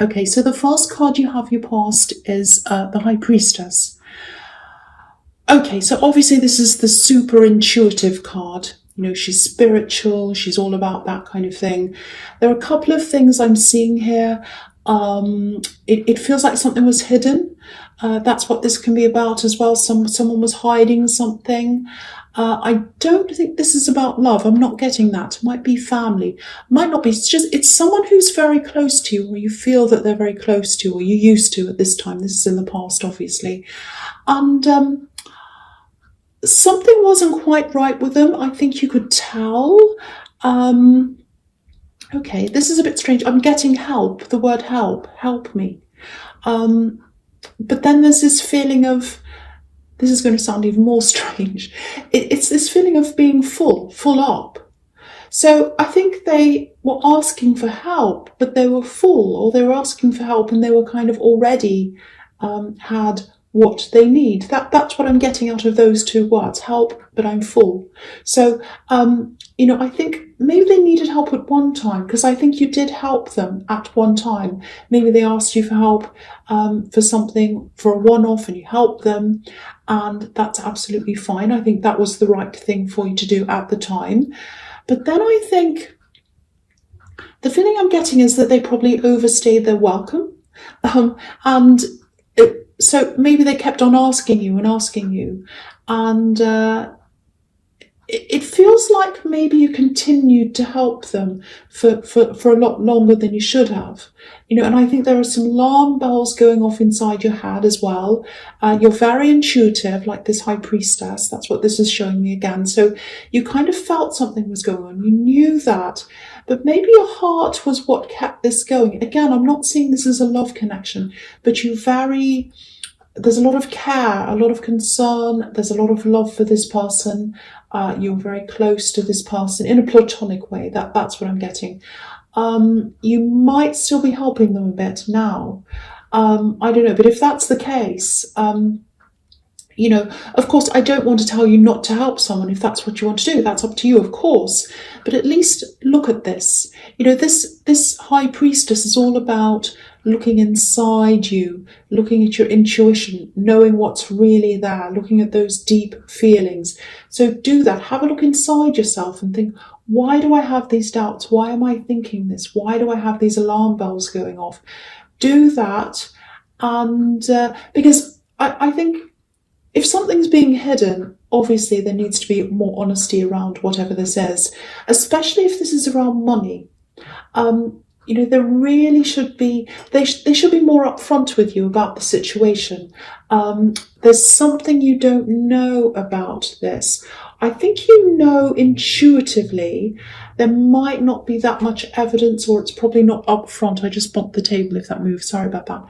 Okay, so the first card you have, your past, is the High Priestess. Okay, so obviously this is the super intuitive card. You know, she's spiritual, she's all about that kind of thing. There are a couple of things I'm seeing here. It feels like something was hidden. That's what this can be about as well. Someone was hiding something. I don't think this is about love. I'm not getting that. It might be family. Might not be. It's someone who's very close to you, or you feel that they're very close to you, or you used to at this time. This is in the past, obviously. And something wasn't quite right with them. I think you could tell. Okay, this is a bit strange. I'm getting help, the word help me. But then there's this feeling of, this is going to sound even more strange. It's this feeling of being full up. So I think they were asking for help, but they were full, or they were asking for help and they were kind of already had what they need. That's what I'm getting out of those two words, help, but I'm full. So, I think maybe they needed help at one time, because I think you did help them at one time. Maybe they asked you for help for something, for a one-off, and you helped them, and that's absolutely fine. I think that was the right thing for you to do at the time. But then I think the feeling I'm getting is that they probably overstayed their welcome, so maybe they kept on asking you, and it feels like maybe you continued to help them for a lot longer than you should have. And I think there are some alarm bells going off inside your head as well. You're very intuitive, like this High Priestess. That's what this is showing me again. So you kind of felt something was going on. You knew that. But maybe your heart was what kept this going. Again, I'm not seeing this as a love connection, but there's a lot of care, a lot of concern, there's a lot of love for this person. You're very close to this person in a platonic way. That's what I'm getting. You might still be helping them a bit now. I don't know, but if that's the case, of course, I don't want to tell you not to help someone if that's what you want to do. That's up to you, of course. But at least look at this. This High Priestess is all about looking inside you, looking at your intuition, knowing what's really there, looking at those deep feelings. So do that. Have a look inside yourself and think, why do I have these doubts? Why am I thinking this? Why do I have these alarm bells going off? Do that. And because I think if something's being hidden, obviously there needs to be more honesty around whatever this is, especially if this is around money. There really should be, they should be more upfront with you about the situation. There's something you don't know about this. I think intuitively there might not be that much evidence, or it's probably not upfront. I just bumped the table if that moves. Sorry about that.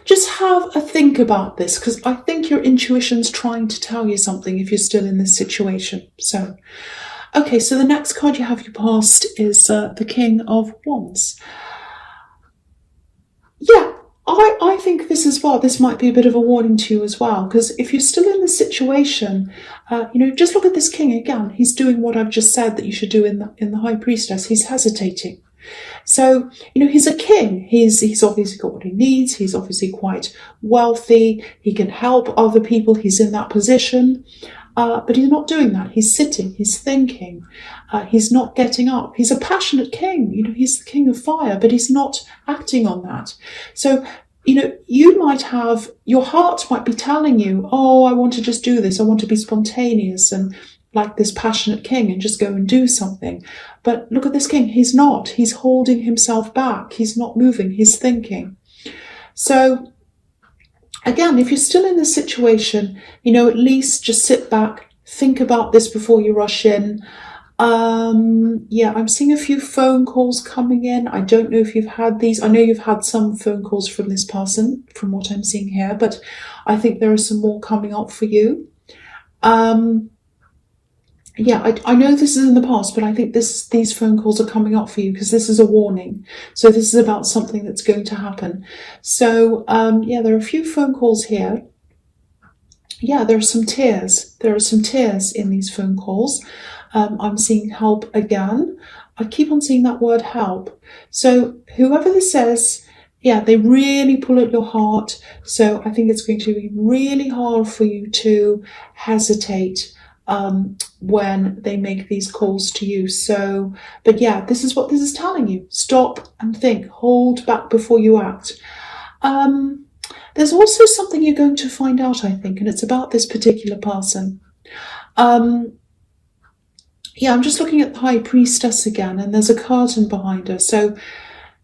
Just have a think about this, because I think your intuition's trying to tell you something if you're still in this situation. So, okay, so the next card you have, your past, is the King of Wands. Yeah, I think this might be a bit of a warning to you as well, because if you're still in this situation, just look at this King again. He's doing what I've just said that you should do in the High Priestess. He's hesitating. So, he's a king. He's obviously got what he needs. He's obviously quite wealthy. He can help other people. He's in that position. But he's not doing that. He's sitting. He's thinking. He's not getting up. He's a passionate king. He's the king of fire, but he's not acting on that. So, you might have, your heart might be telling you, oh, I want to just do this. I want to be spontaneous and like this passionate king and just go and do something. But look at this king. He's not. He's holding himself back. He's not moving. He's thinking. So again, if you're still in this situation, at least just sit back, think about this before you rush in. I'm seeing a few phone calls coming in. I don't know if you've had these. I know you've had some phone calls from this person, from what I'm seeing here, but I think there are some more coming up for you. I know this is in the past, but I think these phone calls are coming up for you because this is a warning. So this is about something that's going to happen. So, there are a few phone calls here. Yeah, there are some tears. There are some tears in these phone calls. I'm seeing help again. I keep on seeing that word help. So whoever this is, yeah, they really pull at your heart. So I think it's going to be really hard for you to hesitate when they make these calls to you. So, but yeah, this is what this is telling you. Stop and think. Hold back before you act. There's also something you're going to find out, I think, and it's about this particular person. Yeah, I'm just looking at the High Priestess again, and there's a curtain behind her. So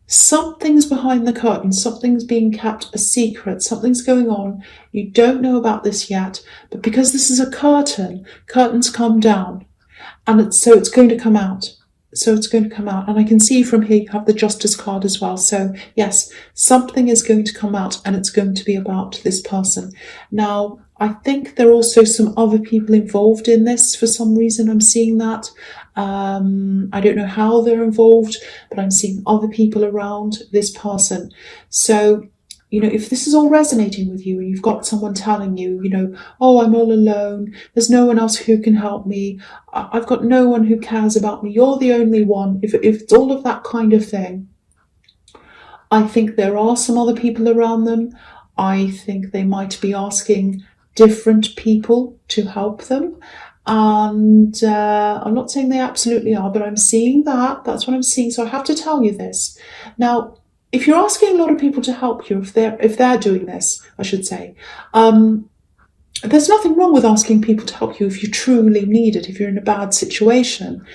something's behind the curtain, something's being kept a secret, something's going on. You don't know about this yet, but because this is a curtain, curtains come down, and it's going to come out. So it's going to come out. And I can see from here you have the Justice card as well. So yes, something is going to come out, and it's going to be about this person. Now, I think there are also some other people involved in this. For some reason, I'm seeing that. I don't know how they're involved, but I'm seeing other people around this person. So, if this is all resonating with you and you've got someone telling you, oh, I'm all alone, there's no one else who can help me, I've got no one who cares about me, you're the only one, if it's all of that kind of thing, I think there are some other people around them. I think they might be asking different people to help them. And I'm not saying they absolutely are, but I'm seeing that. That's what I'm seeing. So I have to tell you this. Now, if you're asking a lot of people to help you, if they're doing this, I should say, there's nothing wrong with asking people to help you if you truly need it, if you're in a bad situation.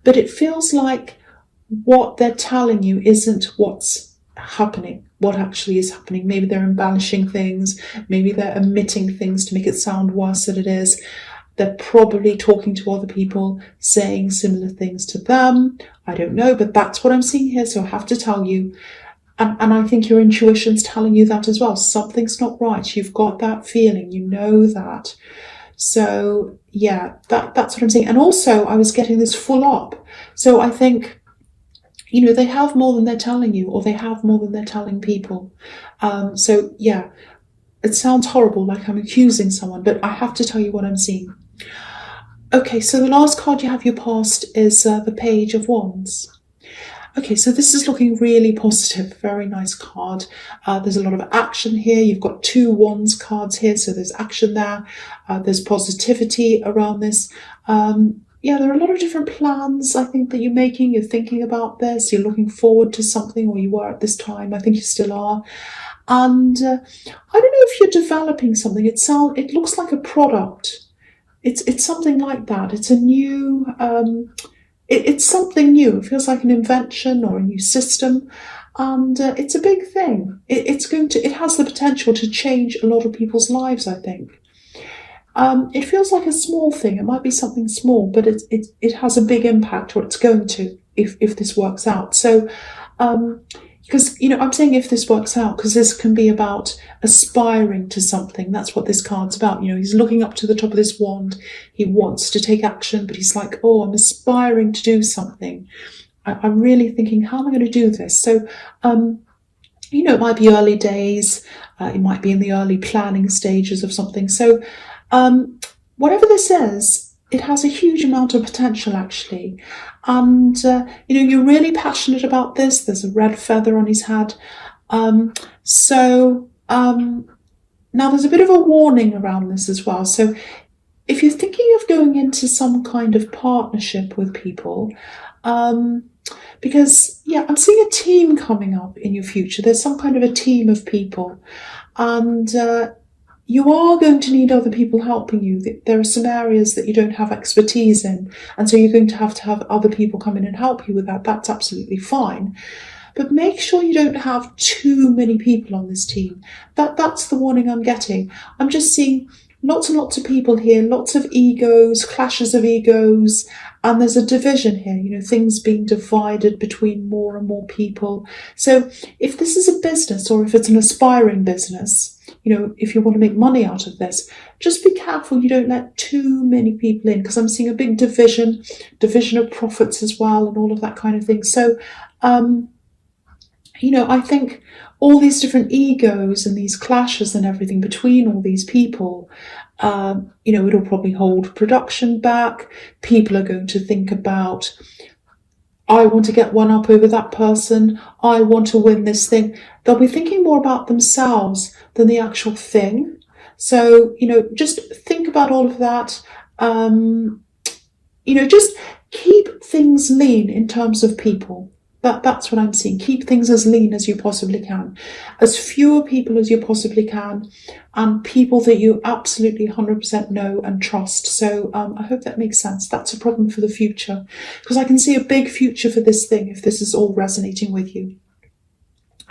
But it feels like what they're telling you isn't what's happening, what actually is happening. Maybe they're embellishing things, maybe they're omitting things to make it sound worse than it is. They're probably talking to other people, saying similar things to them. I don't know, but that's what I'm seeing here, so I have to tell you. And I think your intuition's telling you that as well. Something's not right. You've got that feeling. You know that. So, yeah, that's what I'm saying. And also, I was getting this full up. So I think, they have more than they're telling you, or they have more than they're telling people. So, yeah, it sounds horrible, like I'm accusing someone, but I have to tell you what I'm seeing. Okay, so the last card you have your past is the Page of Wands. Okay, so this is looking really positive, very nice card. There's a lot of action here. You've got 2 Wands cards here, so there's action there. There's positivity around this. Yeah, there are a lot of different plans, I think, that you're making. You're thinking about this. You're looking forward to something, or you were at this time. I think you still are. And I don't know if you're developing something. It looks like a product. It's something like that. It's a new... It's something new. It feels like an invention or a new system, and it's a big thing. It has the potential to change a lot of people's lives, I think. It feels like a small thing. It might be something small, but it has a big impact, or it's going to, if this works out. So, because, I'm saying if this works out, because this can be about aspiring to something. That's what this card's about. He's looking up to the top of this wand. He wants to take action, but he's like, oh, I'm aspiring to do something. I'm really thinking, how am I going to do this? So, it might be early days. It might be in the early planning stages of something. So, whatever this is, it has a huge amount of potential, actually. And, you're really passionate about this. There's a red feather on his head. Now there's a bit of a warning around this as well. So if you're thinking of going into some kind of partnership with people, because, I'm seeing a team coming up in your future. There's some kind of a team of people. And, you are going to need other people helping you. There are some areas that you don't have expertise in, and so you're going to have other people come in and help you with that. That's absolutely fine. But make sure you don't have too many people on this team. That's the warning I'm getting. I'm just seeing lots and lots of people here, lots of egos, clashes of egos, and there's a division here, things being divided between more and more people. So if this is a business, or if it's an aspiring business, if you want to make money out of this, just be careful you don't let too many people in, because I'm seeing a big division of profits as well, and all of that kind of thing. So, I think all these different egos and these clashes and everything between all these people, it'll probably hold production back. People are going to think about, I want to get one up over that person. I want to win this thing. They'll be thinking more about themselves than the actual thing. So, just think about all of that. Just keep things lean in terms of people. That's what I'm seeing. Keep things as lean as you possibly can. As fewer people as you possibly can, and people that you absolutely 100% know and trust. So I hope that makes sense. That's a problem for the future, because I can see a big future for this thing if this is all resonating with you.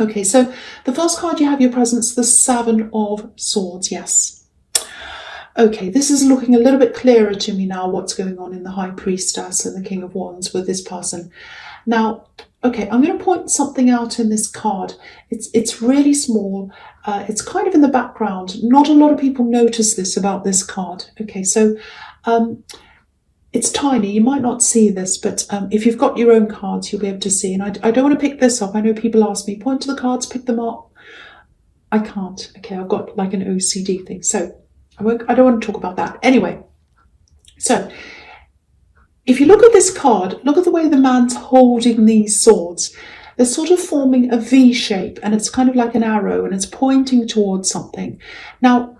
Okay, so the first card you have your presence, the Seven of Swords. Yes. Okay, this is looking a little bit clearer to me now, what's going on in the High Priestess and the King of Wands with this person. Now, okay, I'm going to point something out in this card. It's really small. It's kind of in the background. Not a lot of people notice this about this card. Okay, so it's tiny. You might not see this, but if you've got your own cards, you'll be able to see. And I don't want to pick this up. I know people ask me, point to the cards, pick them up. I can't. Okay, I've got like an OCD thing. So I don't want to talk about that. Anyway, so if you look at this card, look at the way the man's holding these swords. They're sort of forming a V shape, and it's kind of like an arrow, and it's pointing towards something. Now,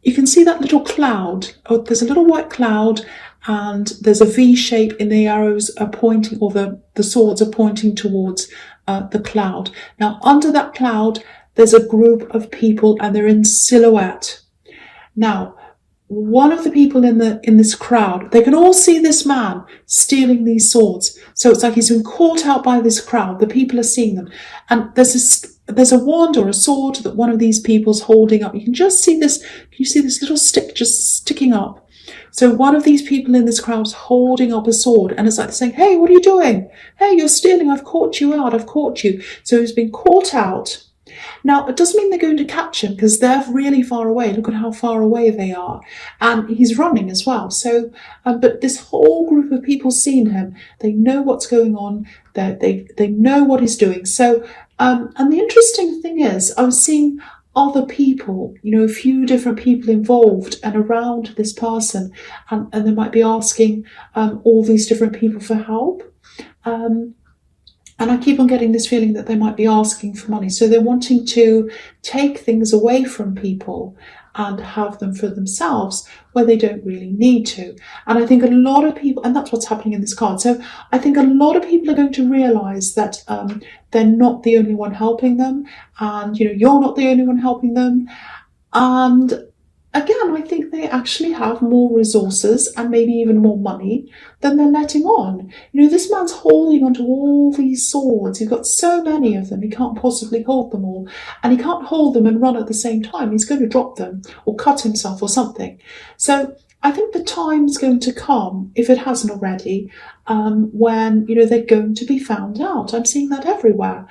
you can see that little cloud. Oh, there's a little white cloud, and there's a V shape in the arrows are pointing, or the swords are pointing towards the cloud. Now, under that cloud, there's a group of people, and they're in silhouette. Now, one of the people in this crowd, they can all see this man stealing these swords. So it's like he's been caught out by this crowd. The people are seeing them. And there's a wand or a sword that one of these people's holding up. You can just see this. Can you see this little stick just sticking up? So one of these people in this crowd is holding up a sword, and it's like saying, hey, what are you doing? Hey, you're stealing. I've caught you out. I've caught you. So he's been caught out. Now, it doesn't mean they're going to catch him, because they're really far away. Look at how far away they are. And he's running as well. So, but this whole group of people seeing him, they know what's going on. They know what he's doing. So, and the interesting thing is, I was seeing other people, a few different people involved and around this person. And they might be asking all these different people for help. And I keep on getting this feeling that they might be asking for money. So they're wanting to take things away from people and have them for themselves where they don't really need to. And I think a lot of people, and that's what's happening in this card. So I think a lot of people are going to realise that they're not the only one helping them. And, you're not the only one helping them. And again, I think they actually have more resources and maybe even more money than they're letting on. This man's holding onto all these swords. He's got so many of them, he can't possibly hold them all. And he can't hold them and run at the same time. He's going to drop them or cut himself or something. So I think the time's going to come, if it hasn't already, when, they're going to be found out. I'm seeing that everywhere.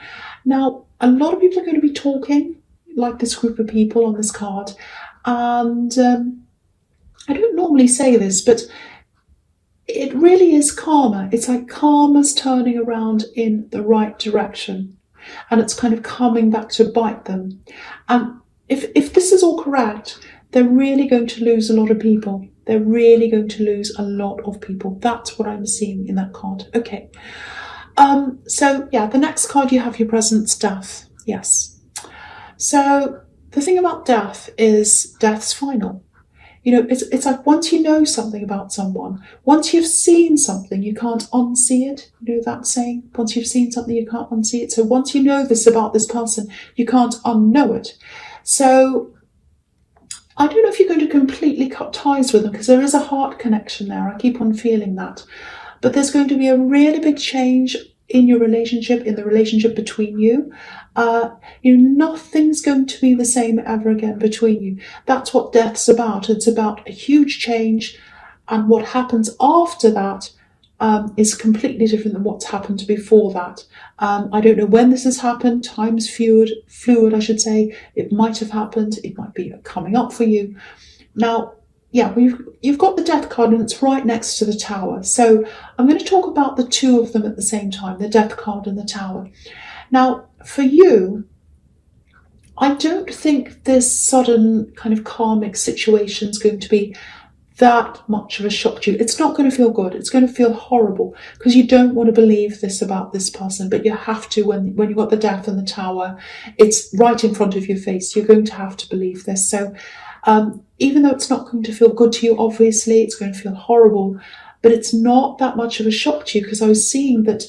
Now, a lot of people are going to be talking, like this group of people on this card. And I don't normally say this, but it really is karma. It's like karma's turning around in the right direction, and it's kind of coming back to bite them. And if this is all correct, they're really going to lose a lot of people. They're really going to lose a lot of people. That's what I'm seeing in that card. Okay. So yeah, the next card you have your presence, death. Yes. So the thing about death is death's final. It's like once you know something about someone, once you've seen something, you can't unsee it. You know that saying? Once you've seen something, you can't unsee it. So once you know this about this person, you can't unknow it. So I don't know if you're going to completely cut ties with them, because there is a heart connection there. I keep on feeling that. But there's going to be a really big change in your relationship, in the relationship between you. Nothing's going to be the same ever again between you. That's what death's about. It's about a huge change, and what happens after that is completely different than what's happened before that. I don't know when this has happened. Time's fluid, I should say. It might have happened. It might be coming up for you. Now, yeah, you've got the death card, and it's right next to the tower. So I'm going to talk about the two of them at the same time, the death card and the tower. Now, for you, I don't think this sudden kind of karmic situation is going to be that much of a shock to you. It's not going to feel good. It's going to feel horrible because you don't want to believe this about this person, but you have to when you've got the Death and the Tower. It's right in front of your face. You're going to have to believe this. So even though it's not going to feel good to you, obviously, it's going to feel horrible, but it's not that much of a shock to you because I was seeing that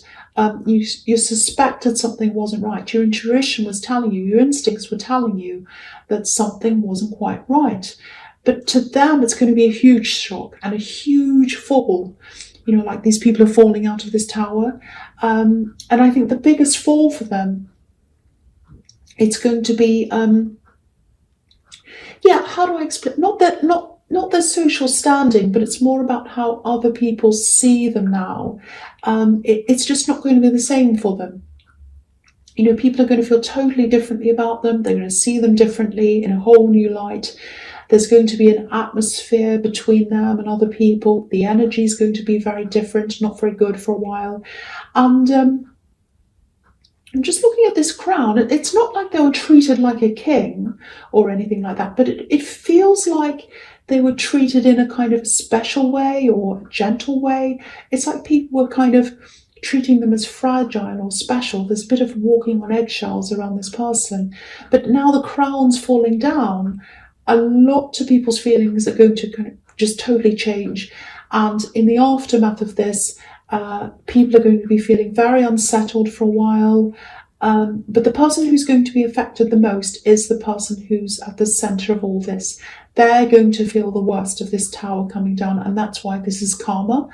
you suspected something wasn't right. Your intuition was telling you, your instincts were telling you that something wasn't quite right. But to them, it's going to be a huge shock and a huge fall. You know, like these people are falling out of this tower. And I think the biggest fall for them, it's going to be, how do I explain? Not their social standing, but it's more about how other people see them now. It's just not going to be the same for them. You know, people are going to feel totally differently about them. They're going to see them differently in a whole new light. There's going to be an atmosphere between them and other people. The energy is going to be very different, not very good for a while. And I'm just looking at this crown. It's not like they were treated like a king or anything like that, but it feels like they were treated in a kind of special way or a gentle way. It's like people were kind of treating them as fragile or special. There's a bit of walking on eggshells around this person. But now the crown's falling down, a lot of people's feelings are going to kind of just totally change. And in the aftermath of this, people are going to be feeling very unsettled for a while. But the person who's going to be affected the most is the person who's at the centre of all this. They're going to feel the worst of this tower coming down, and that's why this is karma.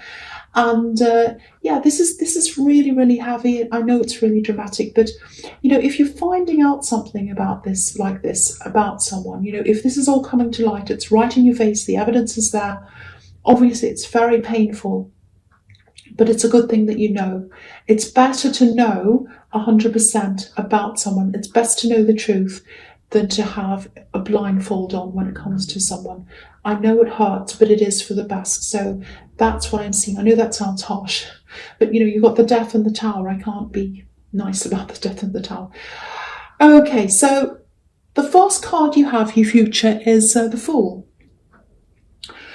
And this is really, really heavy. I know it's really dramatic, but you know, if you're finding out something about this, like this, about someone, you know, if this is all coming to light, it's right in your face, the evidence is there. Obviously, it's very painful, but it's a good thing that you know. It's better to know 100% about someone. It's best to know the truth than to have a blindfold on when it comes to someone. I know it hurts, but it is for the best. So that's what I'm seeing. I know that sounds harsh, but you know, you've got the Death and the Tower. I can't be nice about the Death and the Tower. Okay, so the first card you have, your future, is the Fool.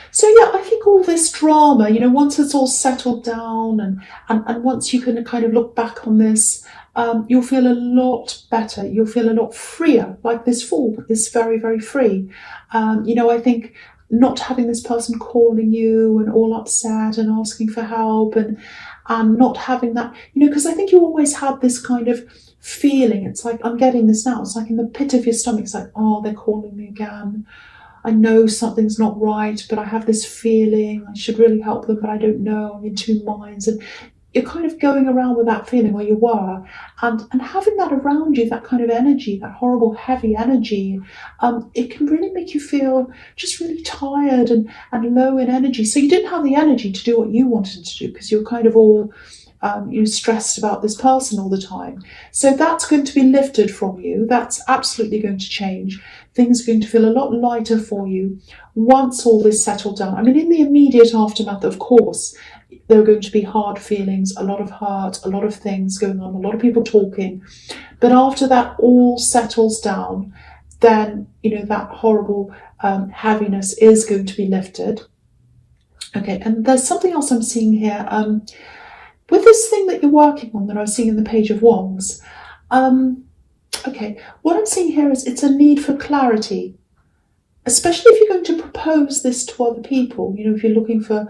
So yeah, I think all this drama, you know, once it's all settled down and once you can kind of look back on this, you'll feel a lot better. You'll feel a lot freer, like this Fool is very, very free. You know, I think not having this person calling you and all upset and asking for help and not having that, you know, because I think you always had this kind of feeling. It's like, I'm getting this now. It's like in the pit of your stomach. It's like, oh, they're calling me again. I know something's not right, but I have this feeling I should really help them, but I don't know. I'm in two minds. And you're kind of going around with that feeling where you were, and having that around you, that kind of energy, that horrible, heavy energy, it can really make you feel just really tired and low in energy. So you didn't have the energy to do what you wanted to do because you're kind of all you're stressed about this person all the time. So that's going to be lifted from you. That's absolutely going to change. Things are going to feel a lot lighter for you once all this settled down. I mean, in the immediate aftermath, of course, there are going to be hard feelings, a lot of hurt, a lot of things going on, a lot of people talking. But after that all settles down, then, you know, that horrible heaviness is going to be lifted. Okay, and there's something else I'm seeing here. With this thing that you're working on that I was seeing in the Page of Wands, okay, what I'm seeing here is it's a need for clarity, especially if you're going to propose this to other people. You know, if you're looking for,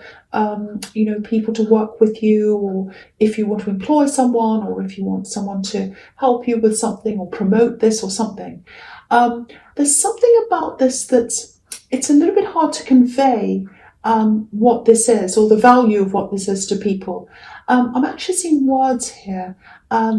you know, people to work with you, or if you want to employ someone, or if you want someone to help you with something or promote this or something. There's something about this it's a little bit hard to convey what this is, or the value of what this is to people. I'm actually seeing words here.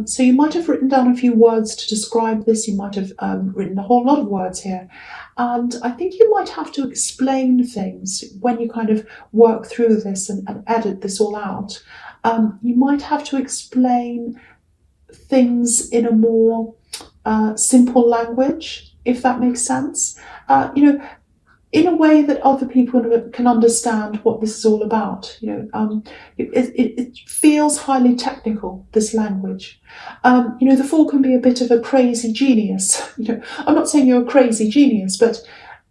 So you might have written down a few words to describe this. You might have written a whole lot of words here. And I think you might have to explain things when you kind of work through this and edit this all out. You might have to explain things in a more simple language, if that makes sense. You know, in a way that other people can understand what this is all about. It feels highly technical, this language. The Fool can be a bit of a crazy genius. I'm not saying you're a crazy genius, but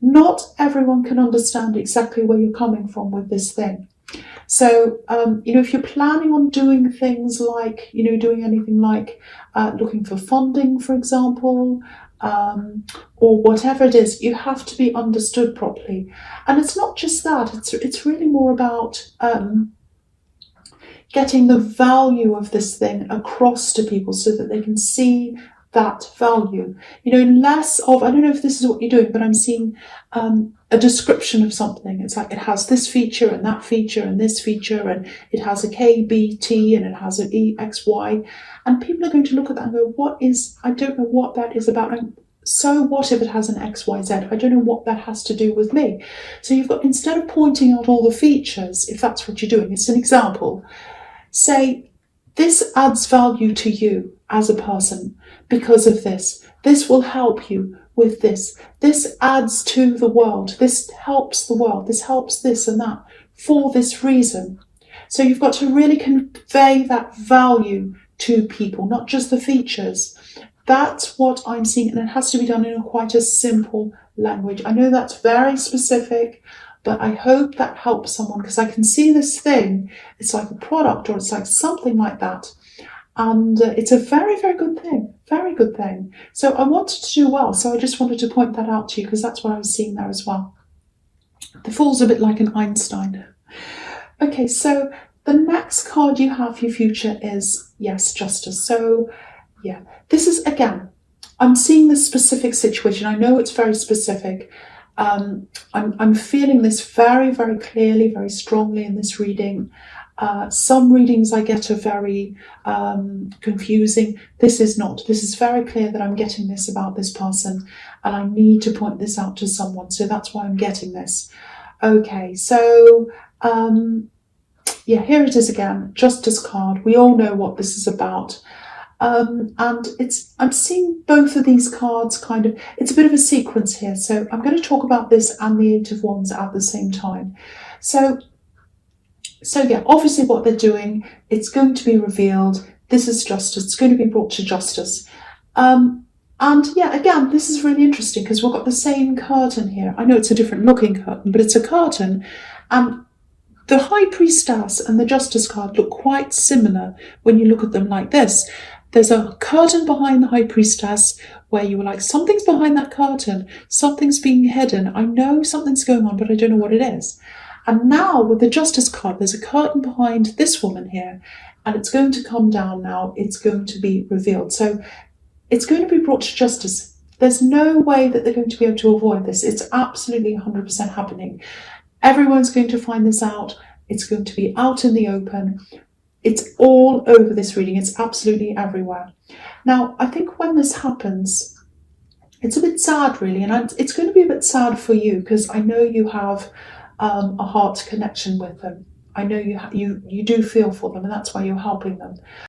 not everyone can understand exactly where you're coming from with this thing. So, if you're planning on doing things like, doing anything like looking for funding, for example, or whatever it is, you have to be understood properly. And it's not just that, it's really more about getting the value of this thing across to people so that they can see that value. Less of, I don't know if this is what you're doing, but I'm seeing a description of something. It's like it has this feature and that feature and this feature, and it has a K, B, T, and it has an E, X, Y. And people are going to look at that and go, I don't know what that is about. And so what if it has an X, Y, Z? I don't know what that has to do with me. So you've got, instead of pointing out all the features, if that's what you're doing, it's an example. Say, this adds value to you as a person because of this. This will help you with this. This adds to the world. This helps the world. This helps this and that for this reason. So you've got to really convey that value to people, not just the features. That's what I'm seeing, and it has to be done in quite a simple language. I know that's very specific, but I hope that helps someone, because I can see this thing. It's like a product, or it's like something like that. And it's a very, very good thing. Very good thing. So I wanted to do well. So I just wanted to point that out to you, because that's what I was seeing there as well. The Fool's a bit like an Einstein. Okay, so the next card you have for your future is, yes, Justice. So, yeah, this is, again, I'm seeing this specific situation. I know it's very specific. I'm feeling this very, very clearly, very strongly in this reading. Some readings I get are very confusing. This is not. This is very clear that I'm getting this about this person, and I need to point this out to someone. So that's why I'm getting this. Okay, so yeah, here it is again. Justice card. We all know what this is about. And I'm seeing both of these cards kind of, it's a bit of a sequence here. So I'm going to talk about this and the Eight of Wands at the same time. So yeah, obviously what they're doing, it's going to be revealed. This is justice. It's going to be brought to justice. And yeah, again, this is really interesting because we've got the same curtain here. I know it's a different looking curtain, but it's a curtain. And the High Priestess and the Justice card look quite similar when you look at them like this. There's a curtain behind the High Priestess where you were like, something's behind that curtain. Something's being hidden. I know something's going on, but I don't know what it is. And now with the Justice card, there's a curtain behind this woman here, and it's going to come down now. It's going to be revealed. So it's going to be brought to justice. There's no way that they're going to be able to avoid this. It's absolutely 100% happening. Everyone's going to find this out. It's going to be out in the open. It's all over this reading. It's absolutely everywhere. Now, I think when this happens, it's a bit sad, really. And it's going to be a bit sad for you because I know you have a heart connection with them. I know you do feel for them, and that's why you're helping them.